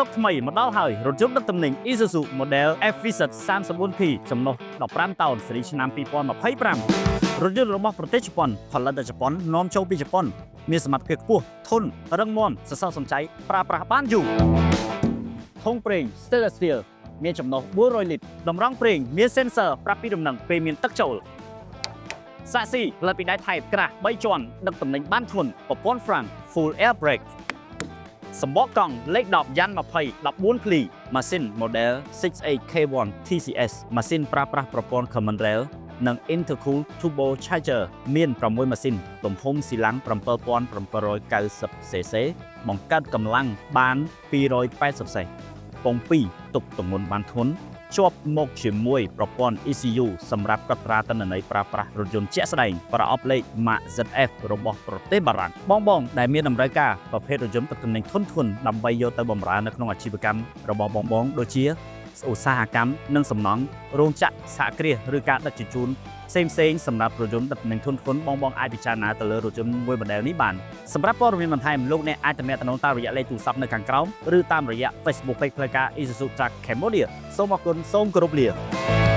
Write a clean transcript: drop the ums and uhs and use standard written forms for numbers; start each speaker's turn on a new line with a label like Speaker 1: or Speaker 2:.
Speaker 1: តុកថ្មីមកដល់ហើយរថយន្តដឹកទំនិញ Isuzu Model FVZ 34P ចំណុះ15តោនស៊េរីឆ្នាំ2025រថយន្តរបស់ប្រទេសជប៉ុនផលិតដោយជប៉ុននាំចូលពីជប៉ុនមានសមត្ថភាពខ្ពស់ធន់រឹងមាំសសរសំចៃប្រើប្រាស់បានយូរធុងប្រេង Stainless Steel មានចំណុះ400លីត្រតម្រង់ប្រេងមាន sensor ប្រាប់ពីដំណឹងពេលមានទឹកចូលសាក់ស៊ីផលិតពីដៃថៃក្រាស់3ជាន់ដឹកទំនិញបានធន់ប្រព័ន្ធ Front Full Air Brake សម្បកកង់លេខ10យ៉ាន់20 14ភ្លីម៉ាស៊ីន Model 68K1 TCS ម៉ាស៊ីនប្រើប្រាស់ប្រព័ន្ធ Common Rail និង Intercooled Turbo Charger មាន6ម៉ាស៊ីនទំហំស៊ីឡាំង 7790cc បង្កើតកម្លាំងបាន280សេះពង2ទប់ទម្ងន់បានធន់ជាប់មកជាមួយប្រព័ន្ធ ECU សម្រាប់កត់ត្រាទិន្នន័យប្រើប្រាស់រថយន្តជាក់ស្ដែងប្រអប់លេខ Mark ZF របស់ប្រទេសបារាំងបងដែលមានតម្រូវការប្រភេទរថយន្តទឹកទំនិញធន់ដើម្បីយកទៅបម្រើនៅក្នុងអាជីវកម្មរបស់បងដូចជាឧស្សាហកម្មនិងសំណង់រោងចក្រសហគ្រាសឬការដឹកជញ្ជូនផ្សេងសម្រាប់រថយន្តដឹកទំនិញធន់បងអាចពិចារណាទៅលើរថយន្តមួយ model នេះបានសម្រាប់ព័ត៌មានបន្ថែមលោកអ្នកអាចទំនាក់ទំនងតាមរយៈលេខទូរស័ព្ទនៅខាងក្រោមឬតាមរយៈ Facebook Page ផ្លូវការ Isuzu Truck Cambodia សូមអរគុណសូមគោរពលា